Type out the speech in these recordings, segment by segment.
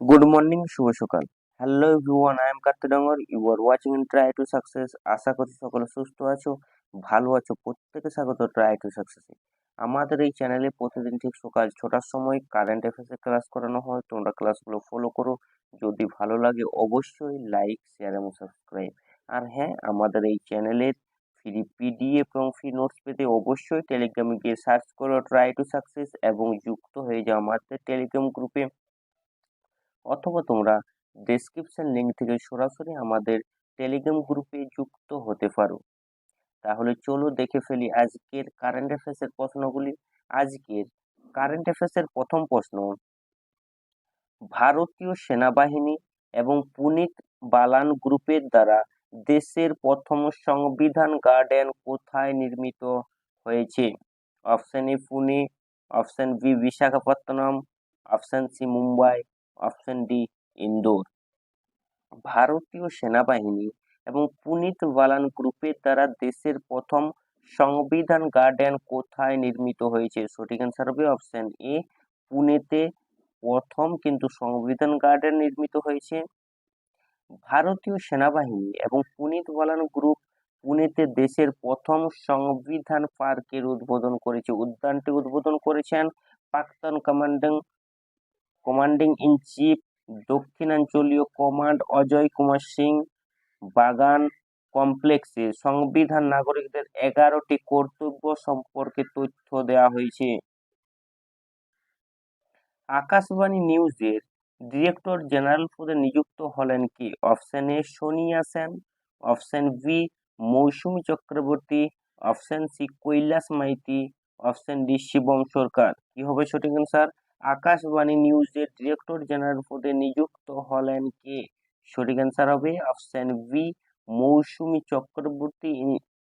Good morning, শুভ সকাল। Hello everyone, I am Kartik Dangar. You are watching in try to success. আশা করছি সকলে সুস্থ আছো, ভালো আছো। প্রত্যেকে স্বাগত ট্রাই টু সাকসেসে। আমাদের এই চ্যানেলে প্রতিদিন ঠিক সকাল 6টার সময় কারেন্ট অ্যাফেয়ার্সের ক্লাস করানো হয়। তোমরা ক্লাসগুলো ফলো করো। যদি ভালো লাগে অবশ্যই লাইক, শেয়ার এবং সাবস্ক্রাইব। আর হ্যাঁ, আমাদের এই চ্যানেলের ফ্রি পিডিএফ এবং ফ্রি নোটস পেতে অবশ্যই টেলিগ্রামে গিয়ে সার্চ করো ট্রাই টু সাকসেস এবং যুক্ত হয়ে যাও আমাদের টেলিগ্রাম গ্রুপে, অথবা তোমরা ডেসক্রিপশন লিংক থেকে সরাসরি আমাদের টেলিগ্রাম গ্রুপে যুক্ত হতে পারো। তাহলে চলো দেখে ফেলি আজকের কারেন্ট অ্যাফেয়ার্সের প্রশ্নগুলি। আজকের কারেন্ট অ্যাফেয়ার্সের প্রথম প্রশ্ন, ভারতীয় সেনাবাহিনী এবং পুনিত বালান গ্রুপের দ্বারা দেশের প্রথম সংবিধান গার্ডেন কোথায় নির্মিত হয়েছে? Option A Pune, option B Visakhapatnam, option C Mumbai, option D Indore. ভারতীয় সেনাবাহিনী এবং পুনিত বালান গ্রুপের দ্বারা দেশের প্রথম সংবিধান গার্ডেন কোথায় নির্মিত হয়েছে? সঠিক অ্যান্সার হবে অপশন এ, পুনেতে প্রথম কিন্তু সংবিধান গার্ডেন নির্মিত হয়েছে। ভারতীয় সেনাবাহিনী এবং পুনিত বালান গ্রুপ পুনেতে দেশের প্রথম সংবিধান পার্কের উদ্বোধন করেছে। উদ্যানটি উদ্বোধন করেছেন প্রাক্তন কমান্ডিং ইন চিফ দক্ষিণাঞ্চলীয় কমান্ড অজয় কুমার সিং। বাগান কমপ্লেক্সে সংবিধান নাগরিকদের 11টি কর্তব্য সম্পর্কে তথ্য দেওয়া হয়েছে। আকাশবাণী নিউজের ডিরেক্টর জেনারেল পদে নিযুক্ত হলেন কি? Option A Sonia Sen, option B Mousumi Chakraborty, option C Kailash Maity, option D Shivam Sarkar. কি হবে সঠিক অ্যান্সার? আকাশবাণী নিউজের ডিরেক্টর জেনারেল পদে নিযুক্ত হলেন কে? সঠিক অ্যান্সার হবে অপশন বি মৌসুমী চক্রবর্তী।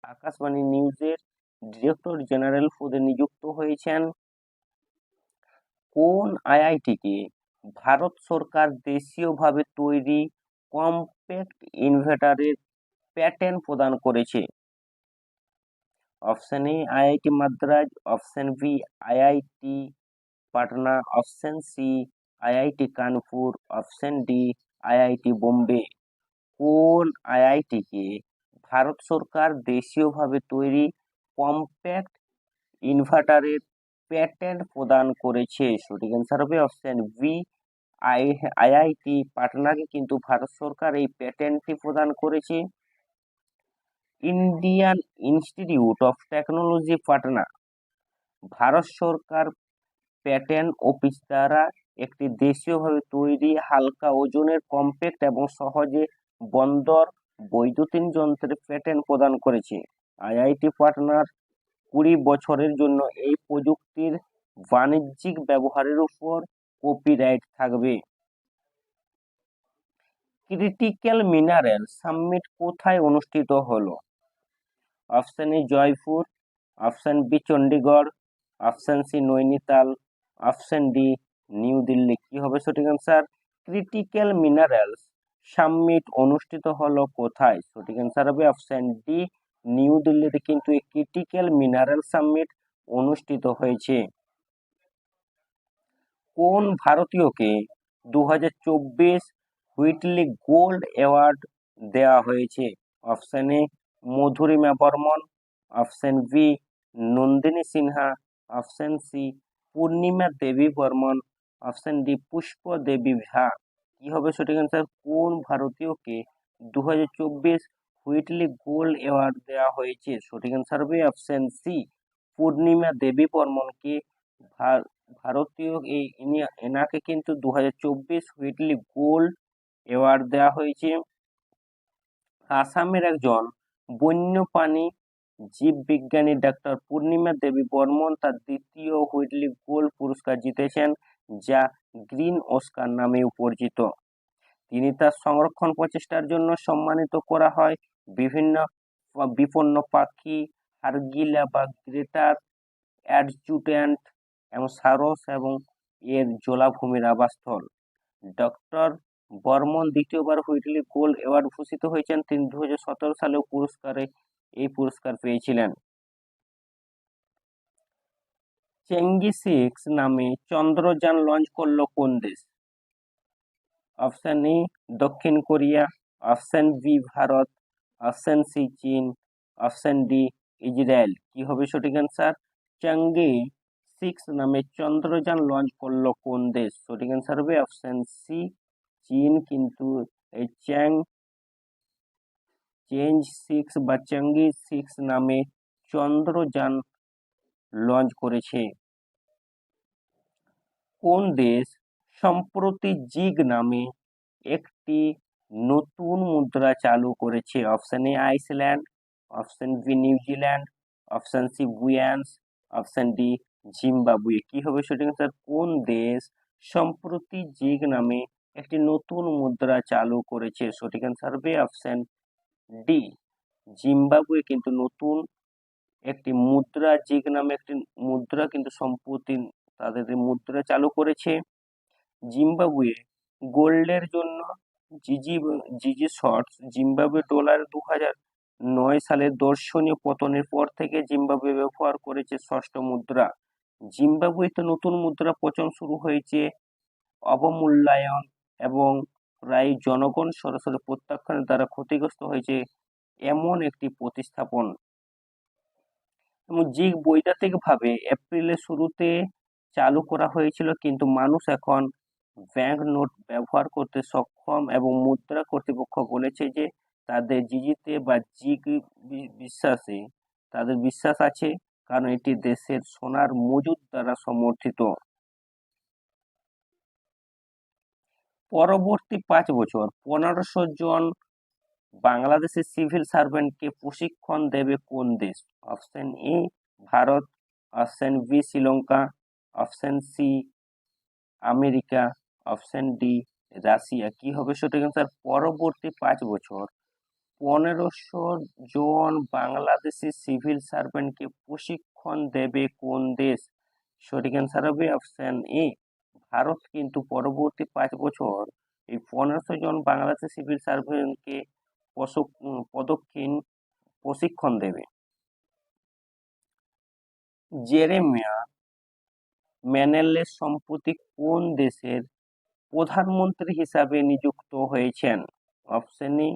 আকাশবাণী নিউজের ডিরেক্টর জেনারেল পদে নিযুক্ত হয়েছেন। কোন আইআইটিকে ভারত সরকার দেশীয়ভাবে তৈরি কম্প্যাক্ট ইনভার্টারের প্যাটেন্ট প্রদান করেছে? Option A IIT Madras, option B IIT Patna, option C IIT Kanpur, option D IIT Bombay. কোন আইআইটিকে ভারত সরকার দেশীয়ভাবে তৈরি কম্প্যাক্ট ইনভার্টারের প্যাটেন্ট প্রদান করেছে? সঠিক অ্যান্সার হবে অপশন বি আইআইটি পাটনাকে কিন্তু ভারত সরকার এই প্যাটেন্টটি প্রদান করেছে। Indian institute of technology Patna Bharat Sarkar patent office দ্বারা একটি দেশীয়ভাবে তৈরি হালকা ওজনের কম্প্যাক্ট এবং সহজে বন্দর বৈদ্যুতিন যন্ত্রের প্যাটেন্ট প্রদান করেছে। আইআইটি পাটনার 20 বছরের জন্য এই প্রযুক্তির বাণিজ্যিক ব্যবহারের উপর কপিরাইট থাকবে। ক্রিটিক্যাল মিনারেল সামিট কোথায় অনুষ্ঠিত হলো? Option A Jaipur, option B Chandigarh, option C Nainital, option D new Delhi. কি হবে সঠিক অ্যান্সার? ক্রিটিক্যাল মিনারেলস সামিট অনুষ্ঠিত হলো কোথায়? সঠিক অ্যান্সার হবে অপশন ডি নিউ দিল্লিতে কিন্তু এই ক্রিটিক্যাল মিনারেল সামিট অনুষ্ঠিত হয়েছে। কোন ভারতীয়কে 2024 হুইটলি গোল্ড অ্যাওয়ার্ড দেওয়া হয়েছে? Option A Madhurima Barman, option B Nandini Sinha, option C Purnima Devi Barman, option D Pushpa Devi Jha. কি হবে সঠিক অ্যান্সার? কোন ভারতীয়কে 2024 হুইটলি গোল্ড অ্যাওয়ার্ড দেওয়া হয়েছে? সঠিক অ্যান্সার হবে অপশন সি পূর্ণিমা দেবী বর্মনকে ভারতীয় এনাকে কিন্তু 2024 হুইটলি গোল্ড অ্যাওয়ার্ড দেওয়া হয়েছে। আসামের একজন বন্যপ্রাণী জীববিজ্ঞানী ডাক্তার পূর্ণিমা দেবী বর্মন তার দ্বিতীয় হুইটলি গোল্ড পুরস্কার জিতেছেন, যা গ্রিন অস্কার নামে পরিচিত। তিনি তার সংরক্ষণ প্রচেষ্টার জন্য সম্মানিত করা হয়। বিভিন্ন বিপন্ন পাখি, হারগিলা বা গ্রেটার অ্যাডজুট্যান্ট এবং সারস এবং এর জলাভূমির আবাসস্থল। ডক্টর বর্মন দ্বিতীয়বার হুইটলি গোল্ড অ্যাওয়ার্ড ভূষিত হয়েছেন। তিনি 2017 সালেও এই পুরস্কার পেয়েছিলেন। চেঙ্গি 6 নামে চন্দ্রযান লঞ্চ করলো কোন দেশ? অপশন এ দক্ষিণ Korea, option B Bharat, option C চীন, অপশন ডি ইসরায়েল। কি হবে সঠিক অ্যান্সার? চাঙ্গে 6 নামে চন্দ্রযান লঞ্চ করলো কোন দেশ? সঠিক অ্যান্সার হবে অপশন সি চীন। কিন্তু এই চেঞ্জ 6 বা চাঙ্গি 6 নামে চন্দ্রযান লঞ্চ করেছে কোন দেশ? সম্প্রতি জিগ নামে একটি নতুন মুদ্রা চালু করেছে। Option A Iceland, option B New Zealand, option C Guyana, option D Zimbabwe. কি হবে সঠিক অ্যান্সার? কোন দেশ সম্প্রতি জিগ নামে একটি নতুন মুদ্রা চালু করেছে? সঠিক অ্যান্সার হবে অপশন ডি জিম্বাবুয়ে। কিন্তু নতুন একটি মুদ্রা, জিগ নামে একটি মুদ্রা কিন্তু সম্প্রতি তাদের এই মুদ্রা চালু করেছে। জিম্বাবুয়ে গোল্ডের জন্য জিজি শর্টস জিম্বাবুয়ে ডলার 2009 সালের দর্শনীয় পতনের পর থেকে জিম্বাবুয়ে ব্যবহার করেছে ষষ্ঠ মুদ্রা। জিম্বাবুয়েতে নতুন মুদ্রা পতন শুরু হয়েছে অবমূল্যায়ন এবং প্রায় জনগণ সরাসরি প্রত্যাখ্যানের দ্বারা ক্ষতিগ্রস্ত হয়েছে এমন একটি প্রতিস্থাপন। এবং জিগ বৈদ্যুতিকভাবে এপ্রিলের শুরুতে চালু করা হয়েছিল, কিন্তু মানুষ এখন ব্যাংক নোট ব্যবহার করতে সক্ষম এবং মুদ্রা কর্তৃপক্ষ বলেছে যে তাদের জিজিতে বা জিগ বিশ্বাসে তাদের বিশ্বাস আছে, কারণ এটি দেশের সোনার মজুদ দ্বারা সমর্থিত। পরবর্তী 5 বছর 1500 জন বাংলাদেশের সিভিল সার্ভেন্টকে প্রশিক্ষণ দেবে কোন দেশ? Option A Bharat, option B Sri Lanka, option C America, option D Russia. কি হবে সঠিক অ্যান্সার? পরবর্তী 5 বছর 1500 জন বাংলাদেশি সিভিল সার্ভেন্টকে প্রশিক্ষণ দেবে কোন দেশ? সঠিক অ্যান্সার হবে অপশন এ ভারত। কিন্তু পরবর্তী 5 বছর এই 1500 জন বাংলাদেশি সিভিল সার্ভেন্টকে প্রশিক্ষণ দেবে। জেরেমিয়া ম্যানেলে সম্প্রতি কোন দেশের প্রধানমন্ত্রী হিসাবে নিযুক্ত হয়েছেন? Option A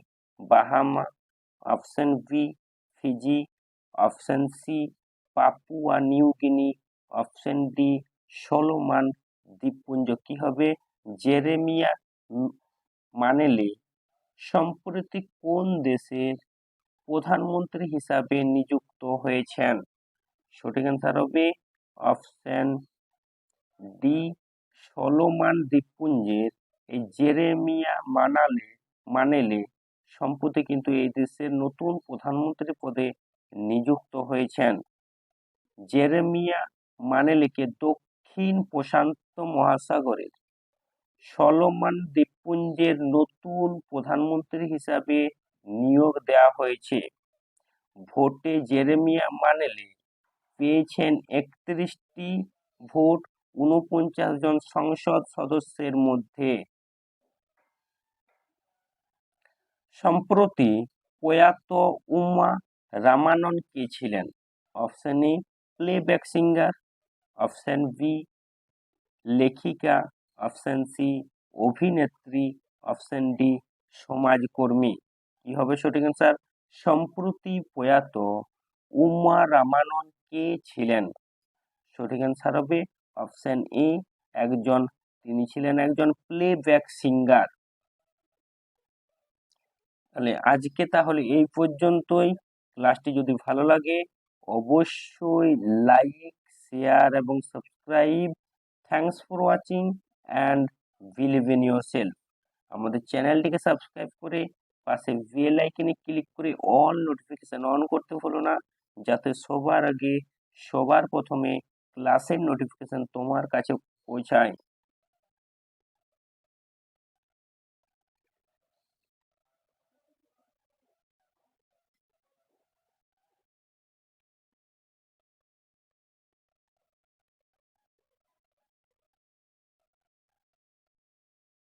Bahama, option B Fiji, option C Papua New Guinea, option D Solomon দ্বীপপুঞ্জ। কি হবে? জেরেমিয়া মানেলে সম্প্রতি কোন দেশের প্রধানমন্ত্রী হিসাবে নিযুক্ত হয়েছেন? সঠিক অ্যান্সার হবে অপশন ডি সলোমন দ্বীপপুঞ্জের এই জেরেমিয়া মানেলে সম্প্রতি কিন্তু এই দেশের নতুন প্রধানমন্ত্রী পদে নিযুক্ত হয়েছেন। জেরেমিয়া মানেলেকে দক্ষিণ প্রশান্ত মহাসাগরের সলোমন দ্বীপপুঞ্জের নতুন প্রধানমন্ত্রী হিসাবে নিয়োগ দেওয়া হয়েছে। ভোটে জেরেমিয়া মানেলে পেয়েছেন 31টি ভোট 49 জন সংসদ সদস্যের মধ্যে। সম্প্রতি প্রয়াত উমা রামানন কে ছিলেন? Option A playback singer, option B লেখিকা, অপশন সি অভিনেত্রী, অপশন ডি সমাজকর্মী। কি হবে সঠিক অ্যান্সার? সম্প্রতি প্রয়াত উমা রামানন কে ছিলেন? সঠিক অ্যান্সার হবে অপশন এ তিনি ছিলেন একজন প্লেব্যাক সিঙ্গার। তাহলে এই পর্যন্তই। ক্লাসটি যদি ভালো লাগে অবশ্যই লাইক, শেয়ার এবং subscribe. Thanks for watching and believe in yourself. আমাদের চ্যানেলটিকে সাবস্ক্রাইব করে পাশে বেল আইকনে ক্লিক করে অল নোটিফিকেশন অন করতে ভুলো না, যাতে সবার আগে সবার প্রথমে ক্লাসের নোটিফিকেশন তোমার কাছে পৌঁছায়।